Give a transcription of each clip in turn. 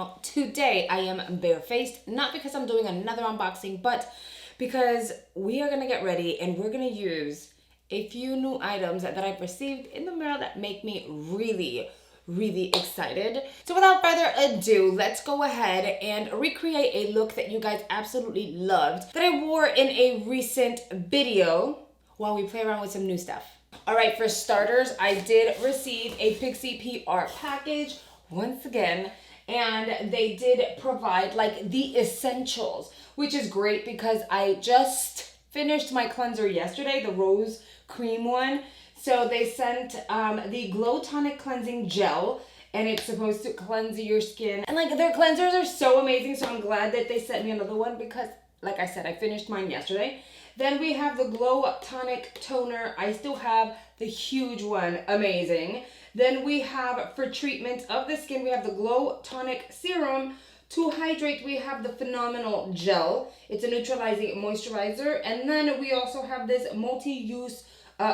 channel. Today I am barefaced, not because I'm doing another unboxing, but because we are gonna get ready and we're gonna use a few new items that I've received in the mail that make me really excited. So without further ado, let's go ahead and recreate a look that you guys absolutely loved that I wore in a recent video while we play around with some new stuff. All right, for starters, I did receive a Pixi PR package once again, and they did provide like the essentials, which is great because I just finished my cleanser yesterday, the rose cream one. So they sent the Glow Tonic Cleansing Gel, and it's supposed to cleanse your skin. And like their cleansers are so amazing, so I'm glad that they sent me another one because, like I said, I finished mine yesterday. Then we have the Glow Tonic Toner. I still have the huge one, amazing. Then we have, for treatment of the skin, we have the Glow Tonic Serum. To hydrate, we have the Phenomenal Gel. It's a neutralizing moisturizer. And then we also have this multi-use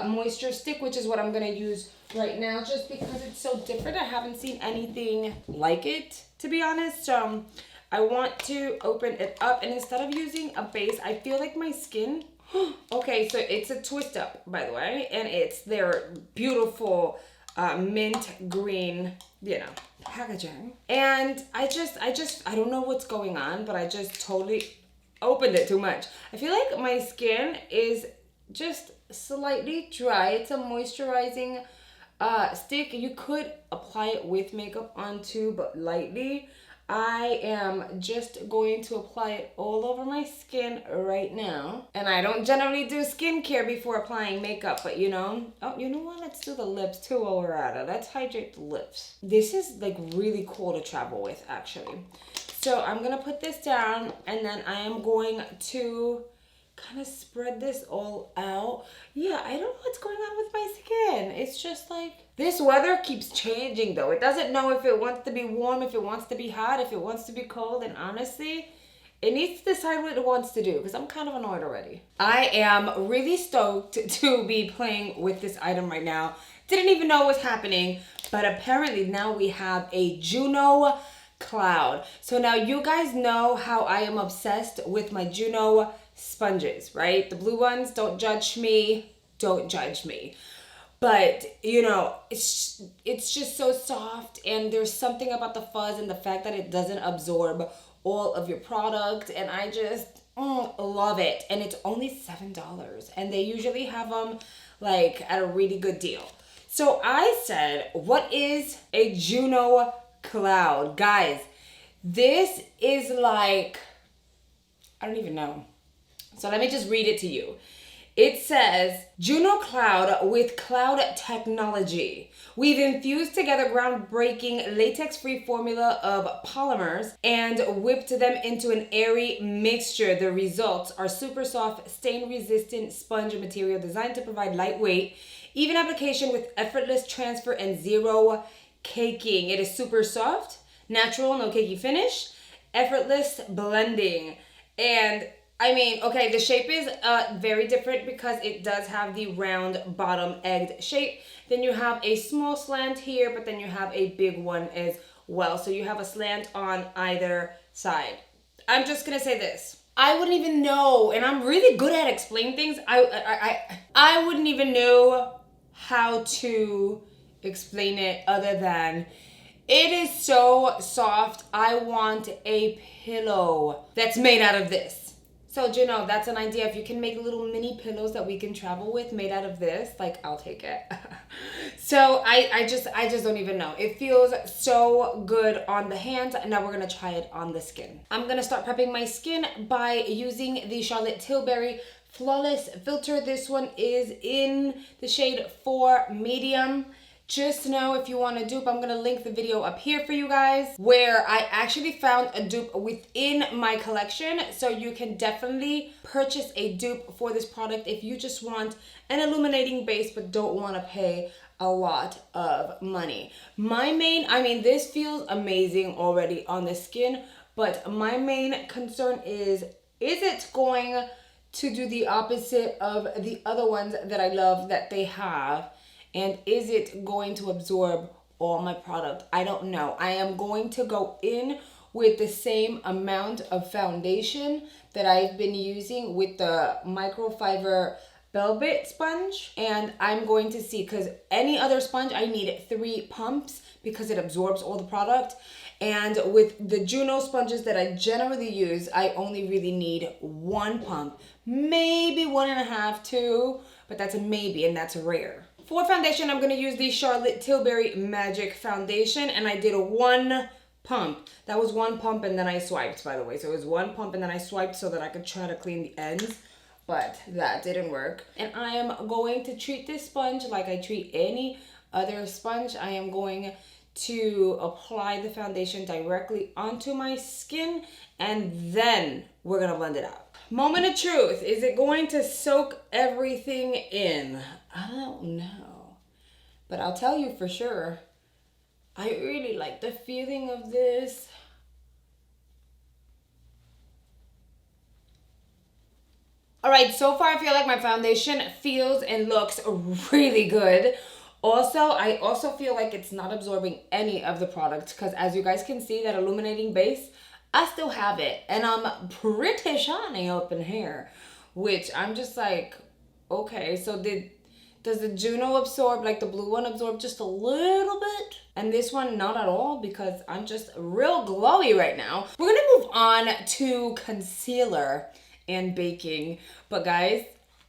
moisture stick, which is what I'm gonna use right now just because it's so different. I haven't seen anything like it, to be honest. I want to open it up, and instead of using a base, I feel like my skin, okay, so it's a twist up, by the way, and it's their beautiful mint green, you know, packaging. And I don't know what's going on, but I just totally opened it too much. I feel like my skin is just slightly dry. It's a moisturizing stick. You could apply it with makeup on too, but lightly. I am just going to apply it all over my skin right now. And I don't generally do skincare before applying makeup, but you know, oh, you know what? Let's do the lips too while we're at it. Let's hydrate the lips. This is like really cool to travel with, actually. So I'm gonna put this down, and then I am going to kind of spread this all out. Yeah, I don't know what's going on with my skin. It's just like, this weather keeps changing though. It doesn't know if it wants to be warm, if it wants to be hot, if it wants to be cold, and honestly, it needs to decide what it wants to do because I'm kind of annoyed already. I am really stoked to be playing with this item right now. Didn't even know what was happening, but apparently now we have a Juno Cloud. So now you guys know how I am obsessed with my Juno sponges, right? The blue ones, don't judge me, don't judge me. But you know, it's just so soft, and there's something about the fuzz and the fact that it doesn't absorb all of your product, and I just love it. And it's only $7, and they usually have them like at a really good deal. So I said, what is a Juno Cloud? Guys, this is like, I don't even know. So let me just read it to you. It says, Juno Cloud with cloud technology. We've infused together groundbreaking latex-free formula of polymers and whipped them into an airy mixture. The results are super soft, stain-resistant sponge material designed to provide lightweight, even application with effortless transfer and zero caking. It is super soft, natural, no cakey finish, effortless blending. And I mean, okay, the shape is very different because it does have the round bottom egged shape. Then you have a small slant here, but then you have a big one as well. So you have a slant on either side. I'm just gonna say this. I wouldn't even know, and I'm really good at explaining things. I wouldn't even know how to explain it other than it is so soft. I want a pillow that's made out of this. So Juno, that's an idea. If you can make little mini pillows that we can travel with made out of this, like, I'll take it. So I just don't even know. It feels so good on the hands, and now we're gonna try it on the skin. I'm gonna start prepping my skin by using the Charlotte Tilbury Flawless Filter. This one is in the shade 4 Medium. Just know if you want a dupe, I'm gonna link the video up here for you guys where I actually found a dupe within my collection. So you can definitely purchase a dupe for this product if you just want an illuminating base but don't want to pay a lot of money. This feels amazing already on the skin, but my main concern is it going to do the opposite of the other ones that I love that they have? And is it going to absorb all my product? I don't know. I am going to go in with the same amount of foundation that I've been using with the microfiber velvet sponge. And I'm going to see, because any other sponge I need 3 pumps because it absorbs all the product. And with the Juno sponges that I generally use, I only really need 1 pump, maybe 1.5, 2, but that's a maybe, and that's rare. For foundation, I'm gonna use the Charlotte Tilbury Magic Foundation, and I did a 1 pump. That was 1 pump, and then I swiped, by the way. So it was 1 pump, and then I swiped so that I could try to clean the ends, but that didn't work. And I am going to treat this sponge like I treat any other sponge. I am going to apply the foundation directly onto my skin, and then we're gonna blend it out. Moment of truth. Is it going to soak everything in? I don't know, but I'll tell you for sure, I really like the feeling of this. All right, so far I feel like my foundation feels and looks really good. Also, I also feel like it's not absorbing any of the product, because as you guys can see, that illuminating base, I still have it. And I'm pretty shiny up in here, which I'm just like, okay, so does the Juno absorb, like the blue one absorb just a little bit? And this one not at all, because I'm just real glowy right now. We're gonna move on to concealer and baking. But guys,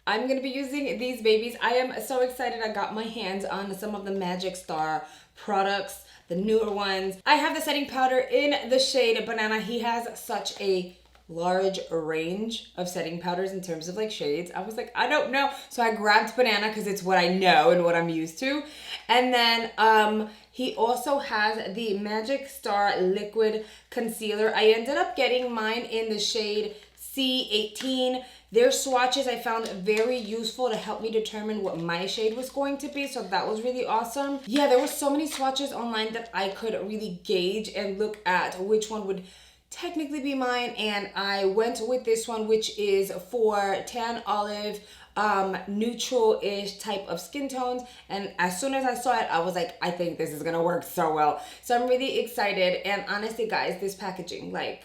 I'm gonna be using these babies. I am so excited I got my hands on some of the Magic Star products, the newer ones. I have the setting powder in the shade Banana. He has such a large range of setting powders in terms of like shades. I was like, I don't know. So I grabbed Banana because it's what I know and what I'm used to. And then he also has the Magic Star Liquid Concealer. I ended up getting mine in the shade C18. Their swatches I found very useful to help me determine what my shade was going to be, so that was really awesome. Yeah, there were so many swatches online that I could really gauge and look at which one would technically be mine, and I went with this one, which is for tan olive, neutral-ish type of skin tones. And as soon as I saw it, I was like, I think this is gonna work so well. So I'm really excited. And honestly, guys, this packaging, like,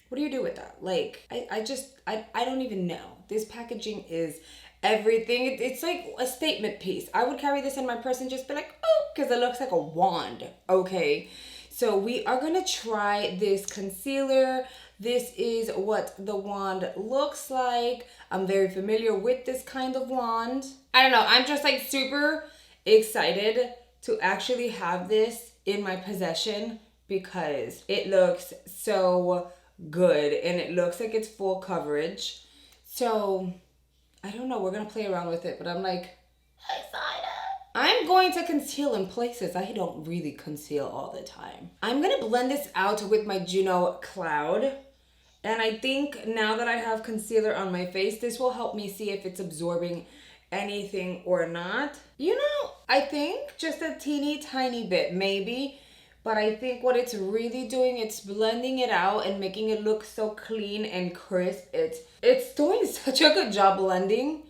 what do you do with that? Like, I don't even know. This packaging is everything. It's like a statement piece. I would carry this in my purse and just be like, oh, because it looks like a wand, okay? So we are gonna try this concealer. This is what the wand looks like. I'm very familiar with this kind of wand. I don't know, I'm just like super excited to actually have this in my possession because it looks so good and it looks like it's full coverage. So I don't know, we're gonna play around with it, but I'm like excited. I'm going to conceal in places I don't really conceal all the time. I'm gonna blend this out with my Juno Cloud, and I think now that I have concealer on my face, this will help me see if it's absorbing anything or not. You know, I think just a teeny tiny bit maybe. But I think what it's really doing, it's blending it out and making it look so clean and crisp. It's doing such a good job blending.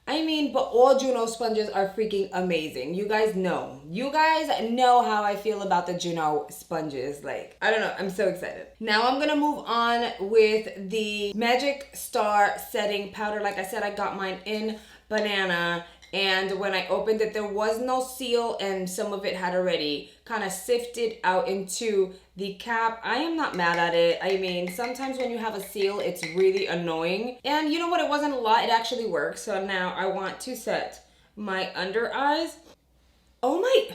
I mean, but all Juno sponges are freaking amazing. You guys know. You guys know how I feel about the Juno sponges. Like, I don't know. I'm so excited. Now I'm going to move on with the Magic Star setting powder. Like I said, I got mine in Banana. And when I opened it, there was no seal and some of it had already kind of sifted out into the cap. I am not mad at it. I mean, sometimes when you have a seal, it's really annoying. And you know what? It wasn't a lot. It actually worked. So now I want to set my under eyes. Oh my...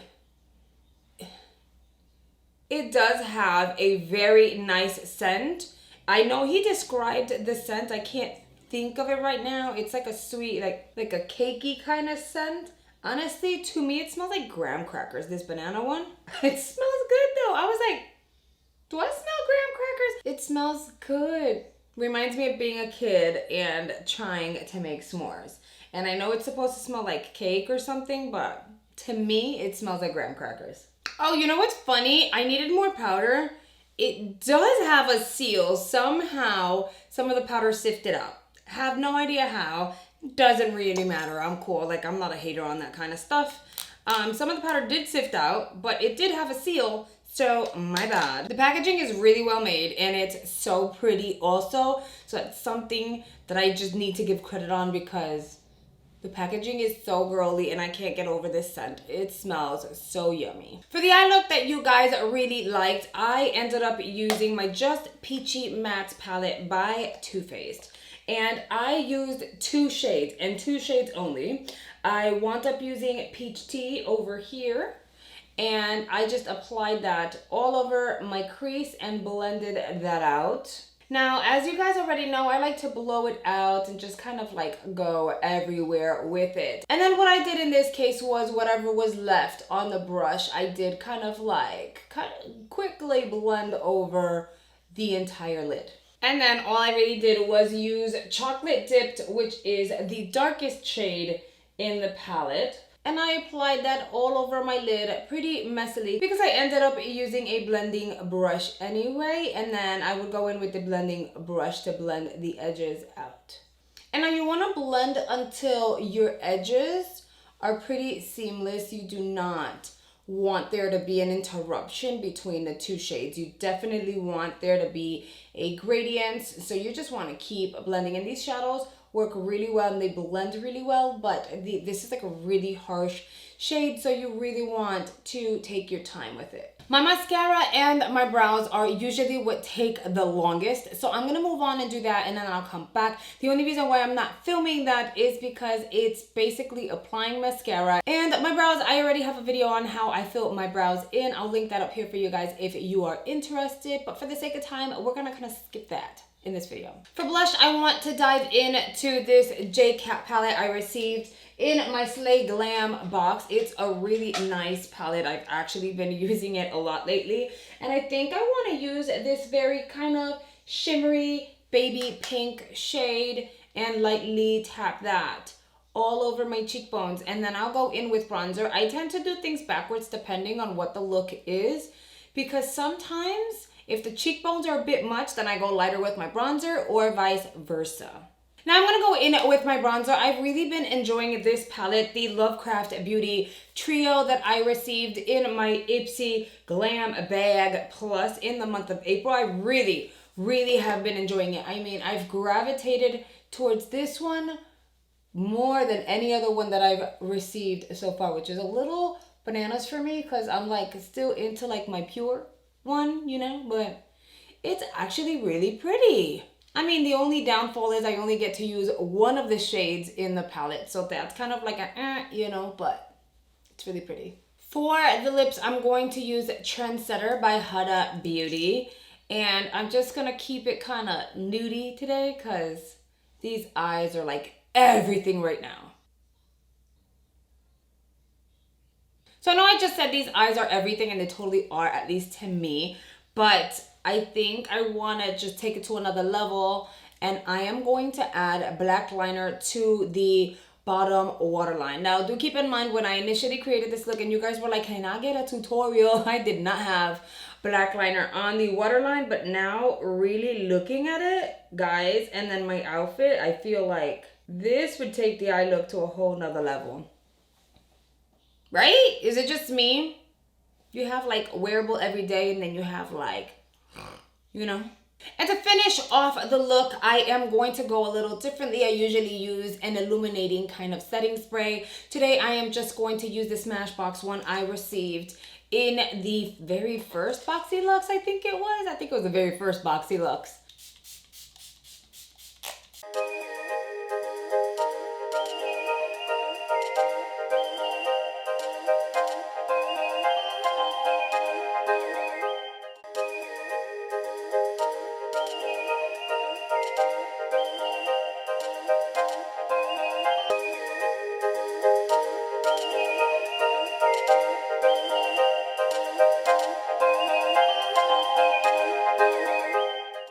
It does have a very nice scent. I know he described the scent. I can't think of it right now. It's like a sweet, like a cakey kind of scent. Honestly, to me, it smells like graham crackers, this Banana one. It smells good though. I was like, do I smell graham crackers? It smells good. Reminds me of being a kid and trying to make s'mores. And I know it's supposed to smell like cake or something, but to me, it smells like graham crackers. Oh, you know what's funny? I needed more powder. It does have a seal. Somehow, some of the powder sifted out. Have no idea how. Doesn't really matter. I'm cool. Like, I'm not a hater on that kind of stuff. Some of the powder did sift out, but it did have a seal. So my bad. The packaging is really well made and it's so pretty also. So that's something that I just need to give credit on because the packaging is so girly and I can't get over this scent. It smells so yummy. For the eye look that you guys really liked, I ended up using my Just Peachy Matte palette by Too Faced. And I used 2 shades and 2 shades only. I wound up using Peach Tea over here. And I just applied that all over my crease and blended that out. Now, as you guys already know, I like to blow it out and just kind of like go everywhere with it. And then what I did in this case was whatever was left on the brush, I did kind of quickly blend over the entire lid. And then all I really did was use Chocolate Dipped, which is the darkest shade in the palette. And I applied that all over my lid pretty messily because I ended up using a blending brush anyway. And then I would go in with the blending brush to blend the edges out. And now you want to blend until your edges are pretty seamless. You do not want there to be an interruption between the 2 shades. You definitely want there to be a gradient. So you just want to keep blending. And these shadows work really well and they blend really well, but this is like a really harsh shade, so you really want to take your time with it. My mascara and my brows are usually what take the longest, so I'm gonna move on and do that and then I'll come back. The only reason why I'm not filming that is because it's basically applying mascara. And my brows, I already have a video on how I fill my brows in. I'll link that up here for you guys if you are interested, but for the sake of time, we're gonna kind of skip that in this video. For blush, I want to dive into this GOT A P palette I received in my Slay Glam box. It's a really nice palette. I've actually been using it a lot lately. And I think I want to use this very kind of shimmery baby pink shade and lightly tap that all over my cheekbones. And then I'll go in with bronzer. I tend to do things backwards depending on what the look is, because sometimes if the cheekbones are a bit much, then I go lighter with my bronzer or vice versa. Now I'm gonna go in with my bronzer. I've really been enjoying this palette, the Lovecraft Beauty Trio that I received in my Ipsy Glam Bag Plus in the month of April. I really have been enjoying it. I mean, I've gravitated towards this one more than any other one that I've received so far, which is a little bananas for me because I'm like still into like my pure one, you know, but it's actually really pretty. I mean, the only downfall is I only get to use one of the shades in the palette, so that's kind of like a you know, but it's really pretty. For the lips, I'm going to use Trendsetter by Huda Beauty, and I'm just gonna keep it kind of nudie today because these eyes are like everything right now. So I know I just said these eyes are everything, and they totally are, at least to me, but I think I want to just take it to another level, and I am going to add black liner to the bottom waterline. Now, do keep in mind, when I initially created this look and you guys were like, can I get a tutorial? I did not have black liner on the waterline, but now really looking at it, guys, and then my outfit, I feel like this would take the eye look to a whole nother level. Right? Is it just me? You have like wearable every day, and then you have like, you know. And to finish off the look, I am going to go a little differently. I usually use an illuminating kind of setting spray. Today, I am just going to use the Smashbox one I received in the very first Boxy Luxe, I think it was. I think it was the very first Boxy Luxe.